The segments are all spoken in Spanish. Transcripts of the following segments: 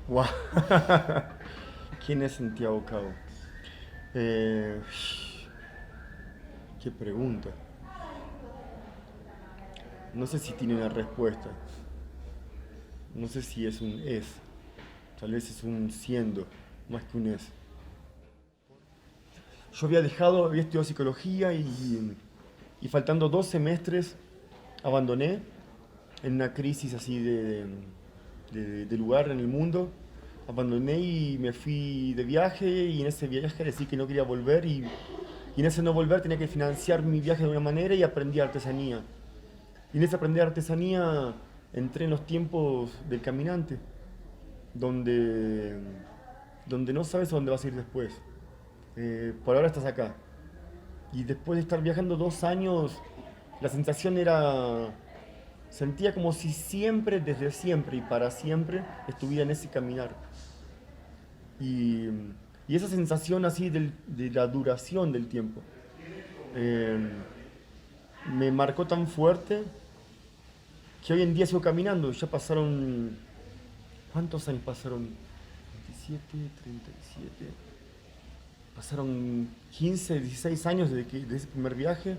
Guau. ¿Quién es Santiago Cabo? Eh, qué pregunta. No sé si tiene una respuesta. No sé si es un es. Tal vez es un siendo, más que un es. Yo había estudiado psicología y faltando 2 semestres abandoné en una crisis así de lugar en el mundo. Abandoné y me fui de viaje y en ese viaje decidí que no quería volver y en ese no volver tenía que financiar mi viaje de una manera y aprendí artesanía. Y en ese aprender artesanía entré en los tiempos del caminante, donde, donde no sabes a dónde vas a ir después. Por ahora estás acá. Y después de estar viajando 2 años, la sensación era, sentía como si siempre, desde siempre y para siempre, estuviera en ese caminar. Y, y esa sensación así de la duración del tiempo eh, me marcó tan fuerte que hoy en día sigo caminando. Ya pasaron, ¿cuántos años pasaron? 27, 37. Pasaron 15, 16 años de ese primer viaje.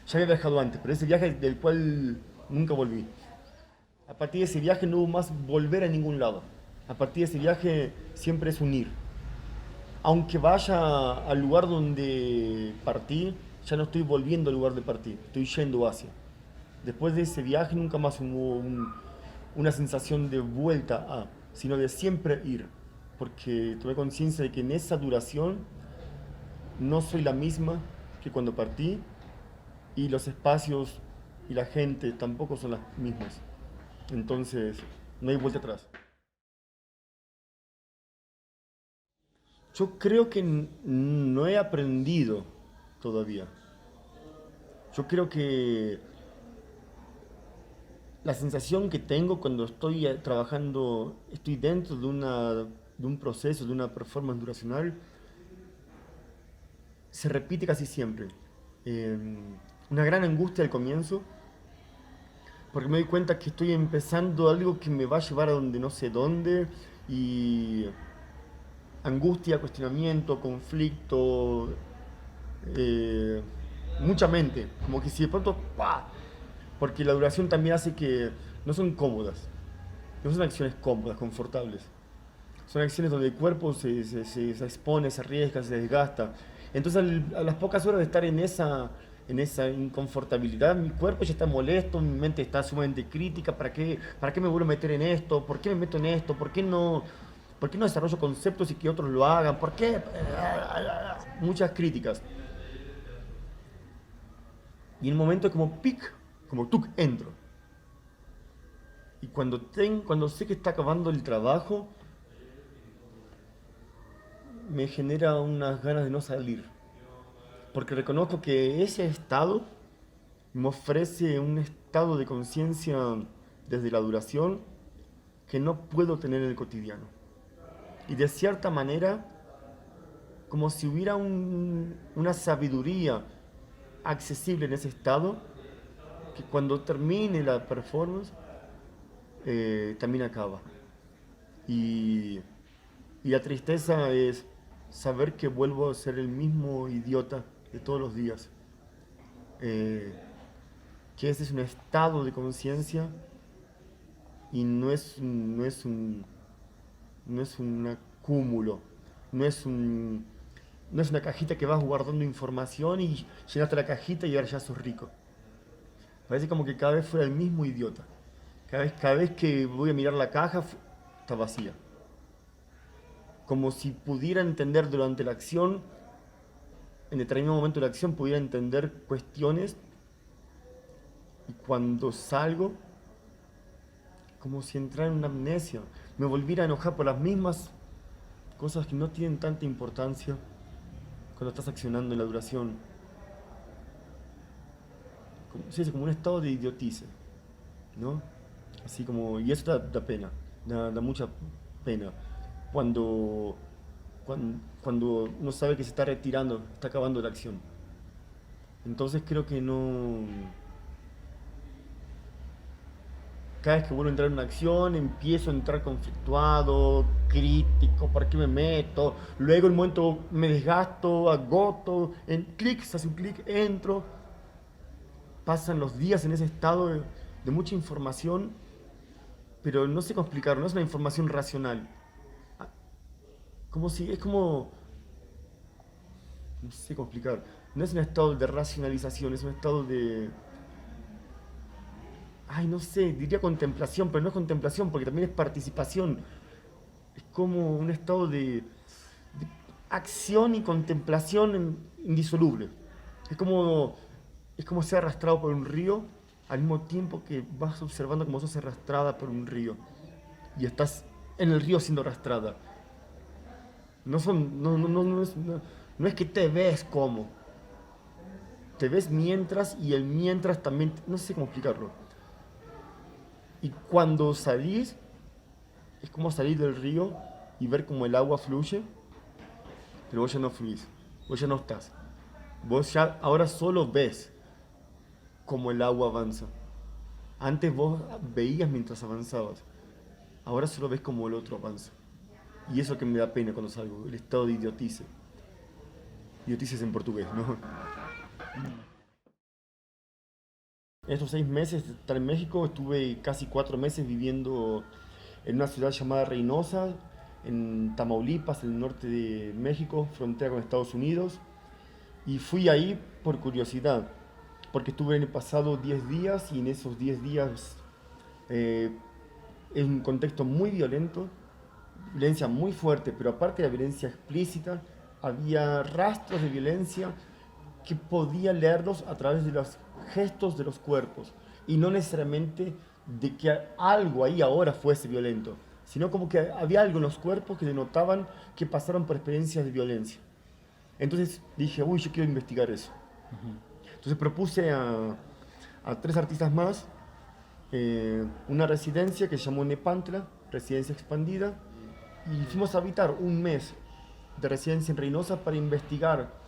Ya había viajado antes, pero ese viaje del cual nunca volví. A partir de ese viaje no hubo más volver a ningún lado. A partir de ese viaje siempre es unir. Aunque vaya al lugar donde partí, ya no estoy volviendo al lugar de partí, estoy yendo hacia. Después de ese viaje nunca más hubo una sensación de vuelta a, sino de siempre ir. Porque tomé conciencia de que en esa duración no soy la misma que cuando partí y los espacios y la gente tampoco son las mismas. Entonces, no hay vuelta atrás. Yo creo que no he aprendido todavía. Yo creo que la sensación que tengo cuando estoy trabajando, estoy dentro de un proceso, de una performance duracional, se repite casi siempre. Eh, una gran angustia al comienzo, porque me doy cuenta que estoy empezando algo que me va a llevar a donde no sé dónde, y angustia, cuestionamiento, conflicto, eh, mucha mente, como que si de pronto, ¡pah! Porque la duración también hace que no son cómodas, no son acciones cómodas, confortables. Son acciones donde el cuerpo se expone, se arriesga, se desgasta. Entonces, a las pocas horas de estar en esa inconfortabilidad, mi cuerpo ya está molesto, mi mente está sumamente crítica. ¿Para qué me vuelvo a meter en esto? ¿Por qué me meto en esto? ¿Por qué no desarrollo conceptos y que otros lo hagan? ¿Por qué? Muchas críticas. Y en un momento como pic, como tuc, entro. Y cuando sé que está acabando el trabajo, me genera unas ganas de no salir. Porque reconozco que ese estado me ofrece un estado de conciencia desde la duración que no puedo tener en el cotidiano. Y de cierta manera, como si hubiera una sabiduría accesible en ese estado, que cuando termine la performance, también acaba. Y, y la tristeza es saber que vuelvo a ser el mismo idiota de todos los días. Eh, que ese es un estado de conciencia y no es un acúmulo, no es no es una cajita que vas guardando información y llenaste la cajita y ahora ya sos rico. Parece como que cada vez fuera el mismo idiota. Cada vez que voy a mirar la caja, está vacía. Como si pudiera entender durante la acción, en determinado momento de la acción, pudiera entender cuestiones y cuando salgo, como si entrara en una amnesia, me volviera a enojar por las mismas cosas que no tienen tanta importancia cuando estás accionando en la duración. Como, sí, es como un estado de idiotice, ¿no? Así como, y eso da pena, da mucha pena. Cuando, cuando uno sabe que se está retirando, está acabando la acción. Entonces creo que no, cada vez que vuelvo a entrar en una acción, empiezo a entrar conflictuado, crítico, ¿para qué me meto? Luego el momento me desgasto, agoto, en clic, se hace un clic, entro. Pasan los días en ese estado de mucha información, pero no sé cómo explicarlo, no es una información racional. Ah, como si, es como, no sé cómo explicar, no es un estado de racionalización, es un estado de, ay, no sé, diría contemplación, pero no es contemplación porque también es participación. Es como un estado de acción y contemplación indisoluble. Es como, es como ser arrastrado por un río al mismo tiempo que vas observando cómo sos arrastrada por un río y estás en el río siendo arrastrada. No es que te ves como, te ves mientras y el mientras también, no sé cómo explicarlo. Y cuando salís, es como salir del río y ver cómo el agua fluye, pero vos ya no fluís, vos ya no estás. Vos ya ahora solo ves cómo el agua avanza. Antes vos veías mientras avanzabas, ahora solo ves cómo el otro avanza. Y eso que me da pena cuando salgo, el estado de idiotice. Idiotices en portugués, ¿no? En estos 6 meses de estar en México, estuve casi 4 meses viviendo en una ciudad llamada Reynosa, en Tamaulipas, en el norte de México, frontera con Estados Unidos. Y fui ahí por curiosidad, porque estuve en el pasado 10 días y en esos 10 días eh, en un contexto muy violento, violencia muy fuerte, pero aparte de la violencia explícita, había rastros de violencia que podía leerlos a través de los gestos de los cuerpos y no necesariamente de que algo ahí ahora fuese violento, sino como que había algo en los cuerpos que denotaban que pasaron por experiencias de violencia. Entonces dije, uy, yo quiero investigar eso. Entonces propuse a 3 artistas más una residencia que se llamó Nepantla, residencia expandida, y fuimos a habitar un mes de residencia en Reynosa para investigar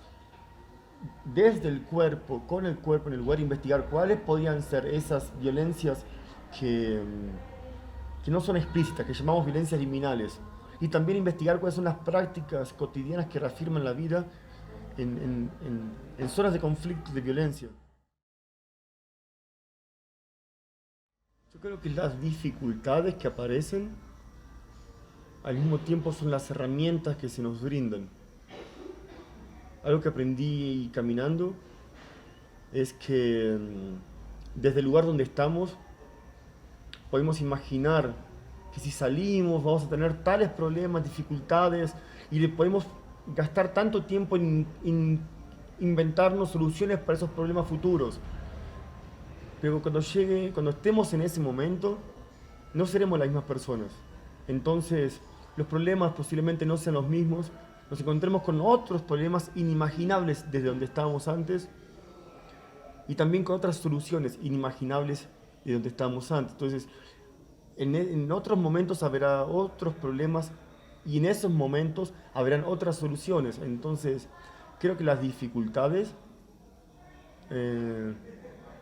desde el cuerpo, con el cuerpo en el lugar, investigar cuáles podían ser esas violencias que no son explícitas, que llamamos violencias liminales, y también investigar cuáles son las prácticas cotidianas que reafirman la vida en zonas de conflicto, de violencia. Yo creo que las dificultades que aparecen al mismo tiempo son las herramientas que se nos brindan. Algo que aprendí caminando es que desde el lugar donde estamos podemos imaginar que si salimos vamos a tener tales problemas, dificultades y le podemos gastar tanto tiempo en inventarnos soluciones para esos problemas futuros. Pero cuando estemos en ese momento, no seremos las mismas personas. Entonces, los problemas posiblemente no sean los mismos. Nos encontremos con otros problemas inimaginables desde donde estábamos antes y también con otras soluciones inimaginables de donde estábamos antes. Entonces, en otros momentos habrá otros problemas y en esos momentos habrán otras soluciones. Entonces, creo que eh, las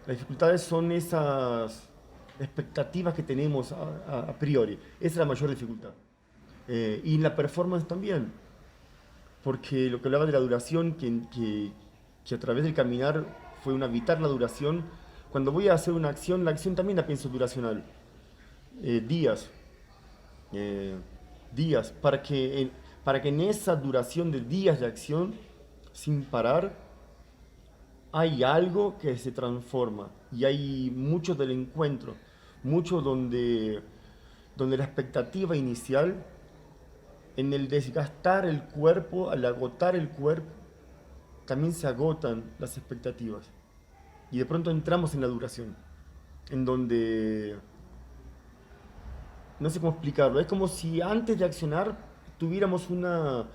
dificultades son esas expectativas que tenemos a priori. Esa es la mayor dificultad. Y la performance también, porque lo que hablaba de la duración, que a través del caminar fue un habitar la duración. Cuando voy a hacer una acción, la acción también la pienso duracional. Días, eh, días, para que en esa duración de días de acción, sin parar, hay algo que se transforma y hay mucho del encuentro, mucho donde la expectativa inicial, en el desgastar el cuerpo, al agotar el cuerpo, también se agotan las expectativas. Y de pronto entramos en la duración, en donde, no sé cómo explicarlo, es como si antes de accionar tuviéramos una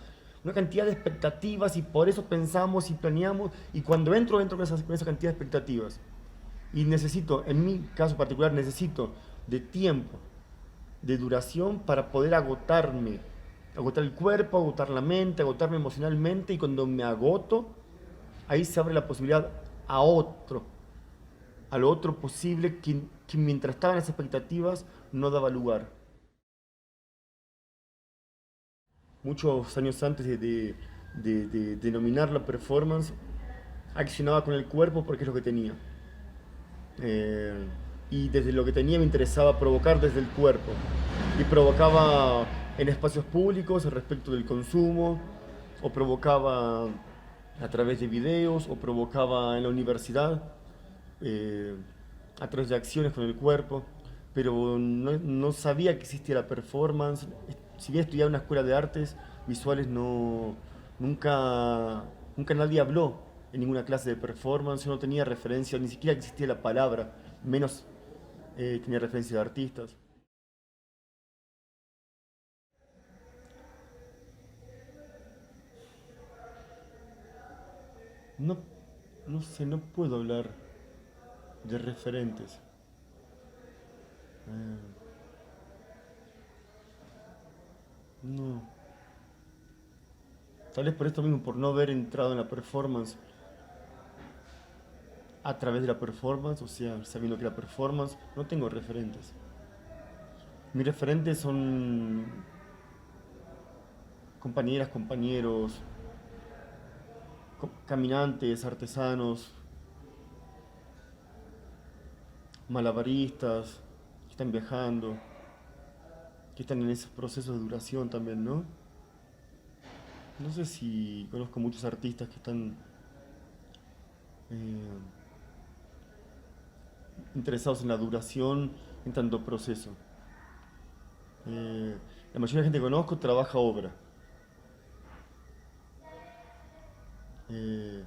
cantidad de expectativas y por eso pensamos y planeamos y cuando entro con esa cantidad de expectativas. Y necesito, en mi caso particular, necesito de tiempo, de duración para poder agotarme, agotar el cuerpo, agotar la mente, agotarme emocionalmente y cuando me agoto, ahí se abre la posibilidad a otro. a lo otro posible que mientras estaban las expectativas no daba lugar. Muchos años antes de denominar la performance, accionaba con el cuerpo porque es lo que tenía. Eh, y desde lo que tenía me interesaba provocar desde el cuerpo. Y provocaba en espacios públicos respecto del consumo, o provocaba a través de videos, o provocaba en la universidad, eh, a través de acciones con el cuerpo, pero no sabía que existía la performance. Si bien estudiaba en una escuela de artes visuales, nunca, nunca nadie habló en ninguna clase de performance. Yo no tenía referencia, ni siquiera existía la palabra, menos tenía referencia de artistas. No, no sé, no puedo hablar de referentes. Eh, no. Tal vez por esto mismo, por no haber entrado en la performance a través de la performance, o sea, sabiendo que la performance, no tengo referentes. Mis referentes son compañeras, compañeros, caminantes, artesanos, malabaristas, que están viajando, que están en esos procesos de duración también, ¿no? No sé si conozco muchos artistas que están eh, interesados en la duración en tanto proceso. La mayoría de la gente que conozco trabaja obra. Eh,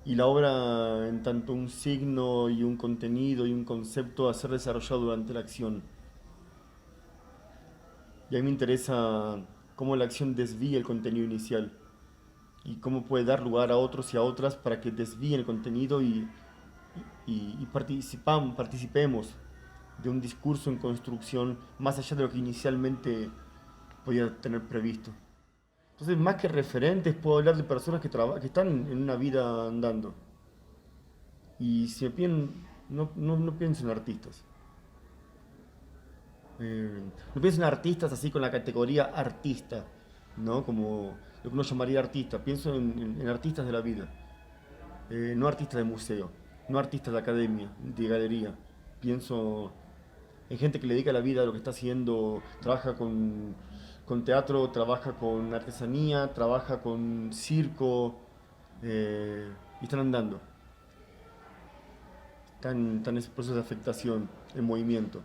y la obra en tanto un signo y un contenido y un concepto a ser desarrollado durante la acción. Y a mí me interesa cómo la acción desvía el contenido inicial y cómo puede dar lugar a otros y a otras para que desvíen el contenido y participemos de un discurso en construcción más allá de lo que inicialmente podía tener previsto. Entonces, más que referentes, puedo hablar de personas que están en una vida andando. Y si me piden, no pienso en artistas. No pienso en artistas así con la categoría artista, ¿no? Como lo que uno llamaría artista. Pienso en artistas de la vida. No artistas de museo, no artistas de academia, de galería. Pienso en gente que le dedica la vida a lo que está haciendo, trabaja con teatro, trabaja con artesanía, trabaja con circo, y están andando, están en ese proceso de afectación, en movimiento.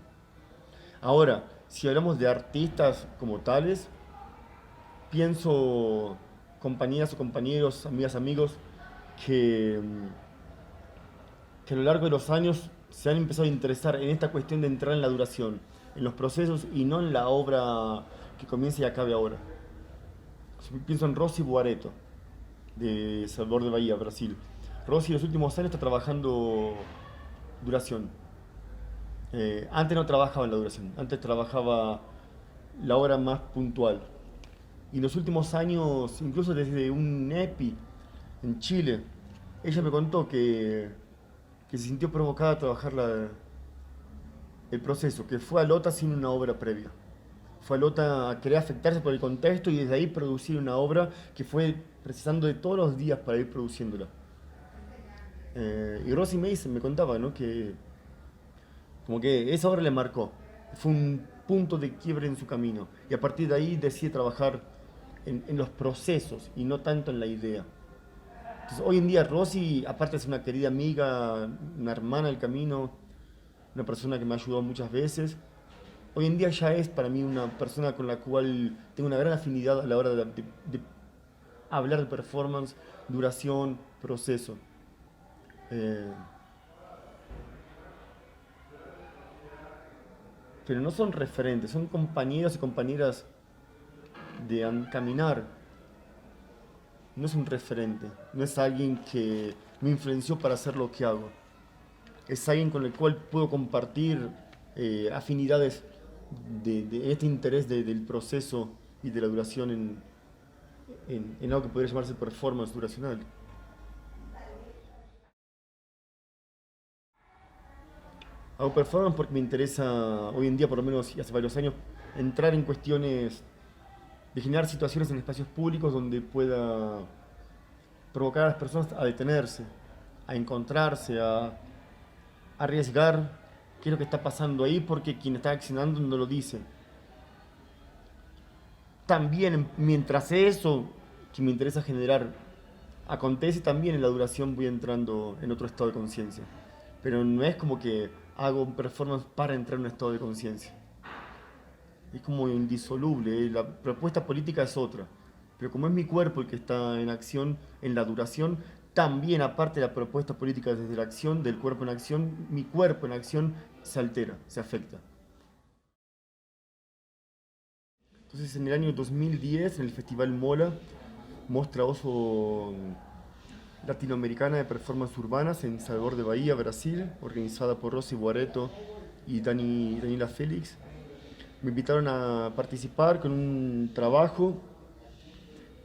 Ahora, si hablamos de artistas como tales, pienso compañeras o compañeros, amigas, amigos, que, que a lo largo de los años se han empezado a interesar en esta cuestión de entrar en la duración, en los procesos y no en la obra que comience y acabe ahora. Pienso en Rosy Buareto, de Salvador de Bahía, Brasil. Rosy en los últimos años está trabajando duración. Antes no trabajaba en la duración, antes trabajaba la obra más puntual. Y en los últimos años, incluso desde un EPI en Chile, ella me contó que se sintió provocada a trabajar el proceso, que fue a Lota sin una obra previa. Fue a Lota a querer afectarse por el contexto y desde ahí producir una obra que fue precisando de todos los días para ir produciéndola. Y Rosy me contaba, ¿no? Que como que esa obra le marcó. Fue un punto de quiebre en su camino. Y a partir de ahí decide trabajar en los procesos y no tanto en la idea. Entonces, hoy en día Rosy, aparte de ser una querida amiga, una hermana del camino, una persona que me ha ayudado muchas veces, hoy en día ya es para mí una persona con la cual tengo una gran afinidad a la hora de hablar de performance, duración, proceso. Eh, pero no son referentes, son compañeros y compañeras de caminar. No es un referente, no es alguien que me influenció para hacer lo que hago. Es alguien con el cual puedo compartir afinidades de este interés del proceso y de la duración en algo que podría llamarse performance duracional. Hago performance porque me interesa, hoy en día por lo menos y hace varios años, entrar en cuestiones de generar situaciones en espacios públicos donde pueda provocar a las personas a detenerse, a encontrarse, a arriesgar qué es lo que está pasando ahí porque quien está accionando no lo dice. También mientras eso que me interesa generar acontece, también en la duración voy entrando en otro estado de conciencia. Pero no es como que hago un performance para entrar en un estado de conciencia. Es como indisoluble, ¿eh? La propuesta política es otra. Pero como es mi cuerpo el que está en acción, en la duración, también aparte de la propuesta política desde la acción, del cuerpo en acción, mi cuerpo en acción se altera, se afecta. Entonces en el año 2010, en el Festival Mola, Mostra Oso Latinoamericana de Performance Urbanas en Salvador de Bahía, Brasil, organizada por Rosy Boareto y Daniela Félix, me invitaron a participar con un trabajo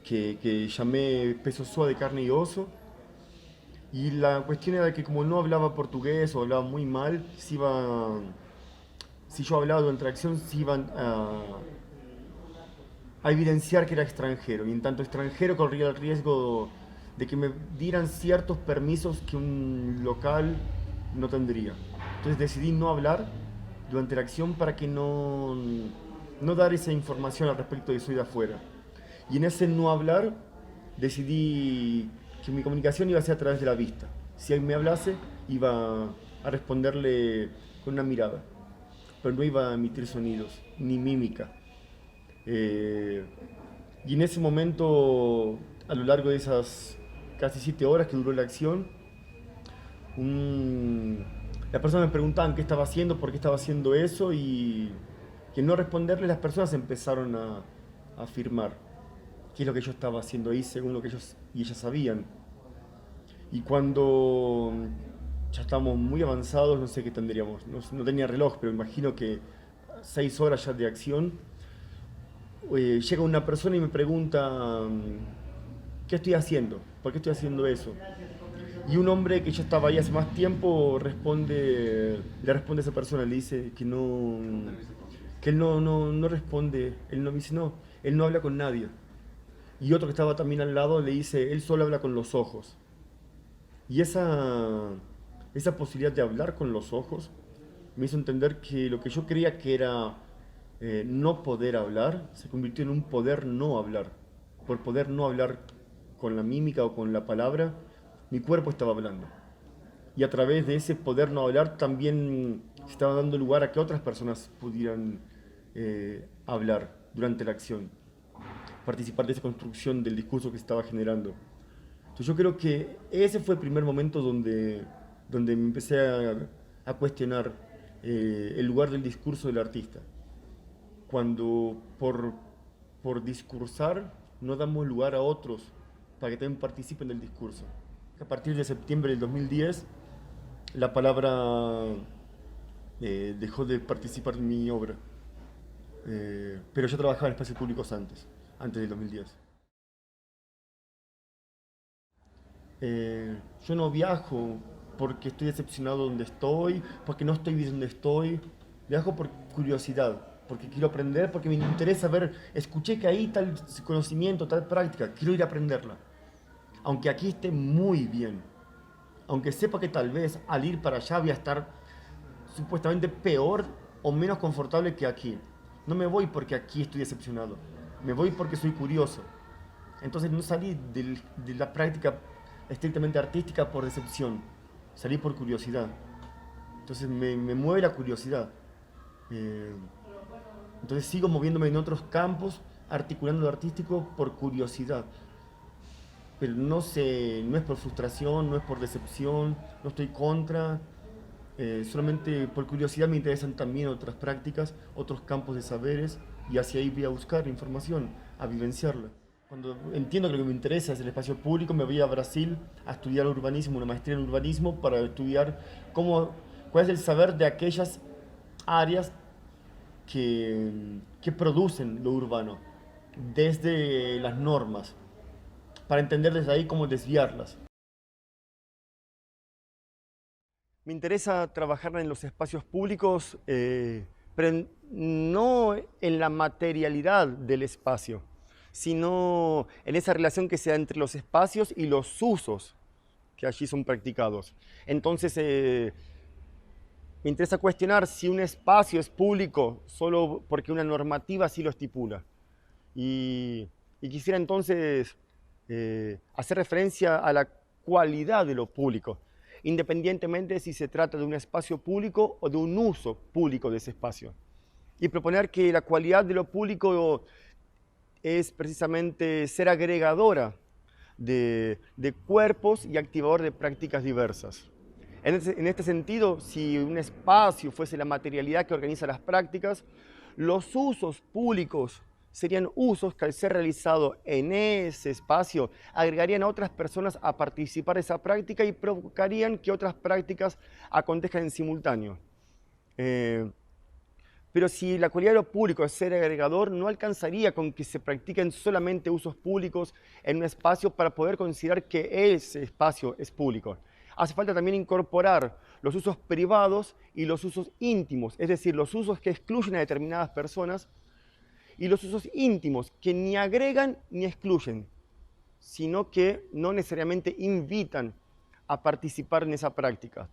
que llamé Peso Sua de carne y oso. Y la cuestión era que como no hablaba portugués o hablaba muy mal, si yo hablaba durante la acción, se iban a evidenciar que era extranjero. Y en tanto extranjero corría el riesgo de que me dieran ciertos permisos que un local no tendría. Entonces decidí no hablar durante la acción para que no dar esa información al respecto de soy de afuera. Y en ese no hablar decidí que mi comunicación iba a ser a través de la vista. Si alguien me hablase, iba a responderle con una mirada, pero no iba a emitir sonidos, ni mímica. Eh, y en ese momento, a lo largo de esas casi 7 horas que duró la acción, un- las personas me preguntaban qué estaba haciendo, por qué estaba haciendo eso, y al no responderles, las personas empezaron a afirmar qué es lo que yo estaba haciendo ahí según lo que ellos y ellas sabían. Y cuando ya estábamos muy avanzados, no sé qué tendríamos, no tenía reloj, pero imagino que 6 horas ya de acción, llega una persona y me pregunta, ¿qué estoy haciendo? ¿Por qué estoy haciendo eso? Y un hombre que ya estaba ahí hace más tiempo le responde a esa persona, le dice que él no responde, él no dice no, él no habla con nadie. Y otro que estaba también al lado le dice, él solo habla con los ojos. Y esa posibilidad de hablar con los ojos me hizo entender que lo que yo creía que era no poder hablar, se convirtió en un poder no hablar. Por poder no hablar con la mímica o con la palabra, mi cuerpo estaba hablando. Y a través de ese poder no hablar también se estaba dando lugar a que otras personas pudieran hablar durante la acción, participar de esa construcción del discurso que se estaba generando. Entonces yo creo que ese fue el primer momento donde me empecé a cuestionar el lugar del discurso del artista. Cuando por discursar no damos lugar a otros para que también participen del discurso. A partir de septiembre del 2010, la palabra dejó de participar en mi obra. Pero yo trabajaba en espacios públicos antes del 2010. Yo no viajo porque estoy decepcionado donde estoy, porque no estoy bien donde estoy. Viajo por curiosidad, porque quiero aprender, porque me interesa ver, escuché que ahí tal conocimiento, tal práctica, quiero ir a aprenderla. Aunque aquí esté muy bien, aunque sepa que tal vez al ir para allá voy a estar supuestamente peor o menos confortable que aquí. No me voy porque aquí estoy decepcionado, me voy porque soy curioso. Entonces no salí de la práctica estrictamente artística por decepción, salí por curiosidad. Entonces me mueve la curiosidad. Eh, entonces sigo moviéndome en otros campos, articulando lo artístico por curiosidad. Pero no es por frustración, no es por decepción, no estoy contra. Solamente por curiosidad me interesan también otras prácticas, otros campos de saberes, y hacia ahí voy a buscar información, a vivenciarla. Cuando entiendo que lo que me interesa es el espacio público, me voy a Brasil a estudiar urbanismo, una maestría en urbanismo, para estudiar cuál es el saber de aquellas áreas que producen lo urbano, desde las normas, para entender desde ahí cómo desviarlas. Me interesa trabajar en los espacios públicos, pero no en la materialidad del espacio, sino en esa relación que se da entre los espacios y los usos que allí son practicados. Entonces, me interesa cuestionar si un espacio es público solo porque una normativa así lo estipula. Y quisiera entonces hacer referencia a la cualidad de lo público, independientemente si se trata de un espacio público o de un uso público de ese espacio. Y proponer que la cualidad de lo público es precisamente ser agregadora de cuerpos y activador de prácticas diversas. En este sentido, si un espacio fuese la materialidad que organiza las prácticas, los usos públicos serían usos que al ser realizados en ese espacio agregarían a otras personas a participar de esa práctica y provocarían que otras prácticas acontezcan en simultáneo. Pero si la cualidad de lo público es ser agregador, no alcanzaría con que se practiquen solamente usos públicos en un espacio para poder considerar que ese espacio es público. Hace falta también incorporar los usos privados y los usos íntimos, es decir, los usos que excluyen a determinadas personas y los usos íntimos que ni agregan ni excluyen, sino que no necesariamente invitan a participar en esa práctica.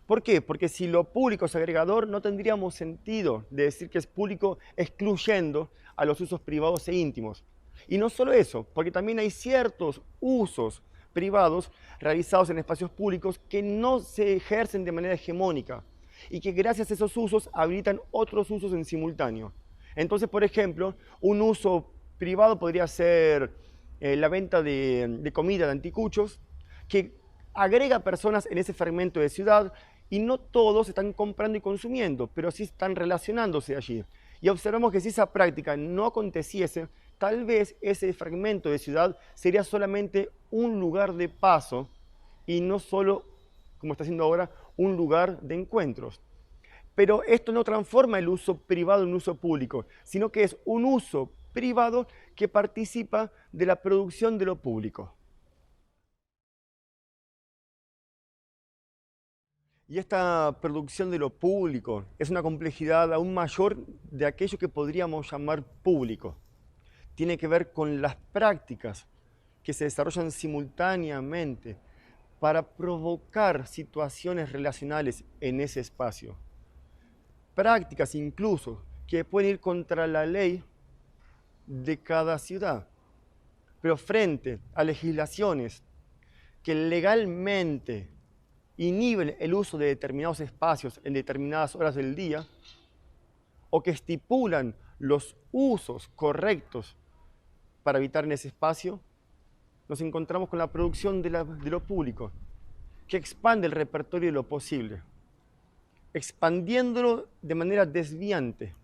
¿Por qué? Porque si lo público es agregador, no tendríamos sentido de decir que es público excluyendo a los usos privados e íntimos. Y no solo eso, porque también hay ciertos usos privados realizados en espacios públicos que no se ejercen de manera hegemónica y que gracias a esos usos habilitan otros usos en simultáneo. Entonces, por ejemplo, un uso privado podría ser la venta de comida de anticuchos, que agrega personas en ese fragmento de ciudad y no todos están comprando y consumiendo, pero sí están relacionándose allí. Y observamos que si esa práctica no aconteciese, tal vez ese fragmento de ciudad sería solamente un lugar de paso y no solo, como está haciendo ahora, un lugar de encuentros. Pero esto no transforma el uso privado en un uso público, sino que es un uso privado que participa de la producción de lo público. Y esta producción de lo público es una complejidad aún mayor de aquello que podríamos llamar público. Tiene que ver con las prácticas que se desarrollan simultáneamente para provocar situaciones relacionales en ese espacio. Prácticas incluso que pueden ir contra la ley de cada ciudad, pero frente a legislaciones que legalmente inhiben el uso de determinados espacios en determinadas horas del día o que estipulan los usos correctos para habitar en ese espacio, nos encontramos con la producción de lo público, que expande el repertorio de lo posible, expandiéndolo de manera desviante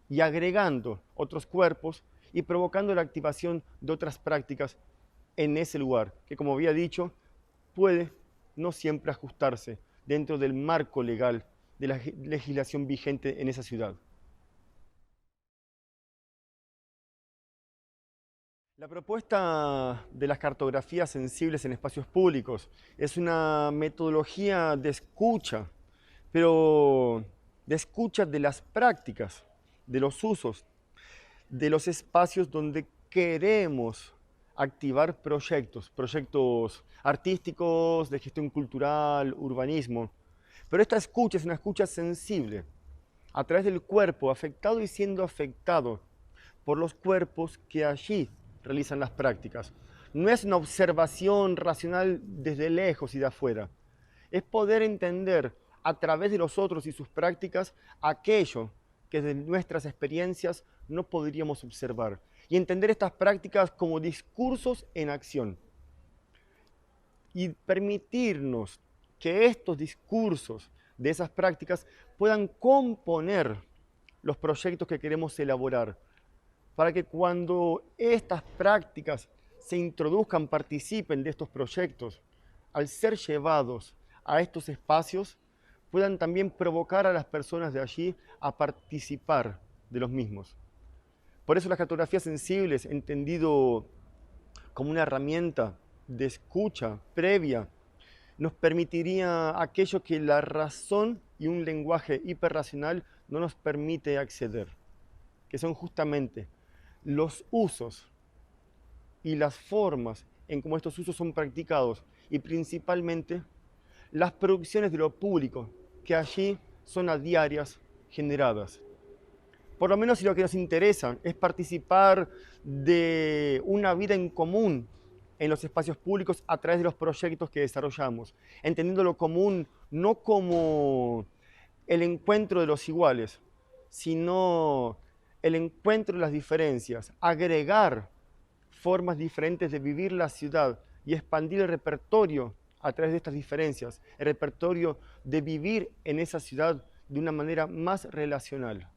y agregando otros cuerpos y provocando la activación de otras prácticas en ese lugar, que como había dicho, puede no siempre ajustarse dentro del marco legal de la legislación vigente en esa ciudad. La propuesta de las cartografías sensibles en espacios públicos es una metodología de escucha, pero de escucha de las prácticas, de los usos, de los espacios donde queremos activar proyectos artísticos, de gestión cultural, urbanismo. Pero esta escucha es una escucha sensible, a través del cuerpo afectado y siendo afectado por los cuerpos que allí realizan las prácticas. No es una observación racional desde lejos y de afuera. Es poder entender a través de los otros y sus prácticas aquello que de nuestras experiencias no podríamos observar. Y entender estas prácticas como discursos en acción. Y permitirnos que estos discursos de esas prácticas puedan componer los proyectos que queremos elaborar, para que cuando estas prácticas se introduzcan, participen de estos proyectos, al ser llevados a estos espacios, puedan también provocar a las personas de allí a participar de los mismos. Por eso las cartografías sensibles, entendido como una herramienta de escucha previa nos permitiría aquello que la razón y un lenguaje hiperracional no nos permite acceder, que son justamente los usos y las formas en cómo estos usos son practicados y principalmente las producciones de lo público que allí son a diarias generadas. Por lo menos si lo que nos interesa es participar de una vida en común en los espacios públicos a través de los proyectos que desarrollamos, entendiendo lo común no como el encuentro de los iguales, sino el encuentro de las diferencias, agregar formas diferentes de vivir la ciudad y expandir el repertorio a través de estas diferencias, el repertorio de vivir en esa ciudad de una manera más relacional.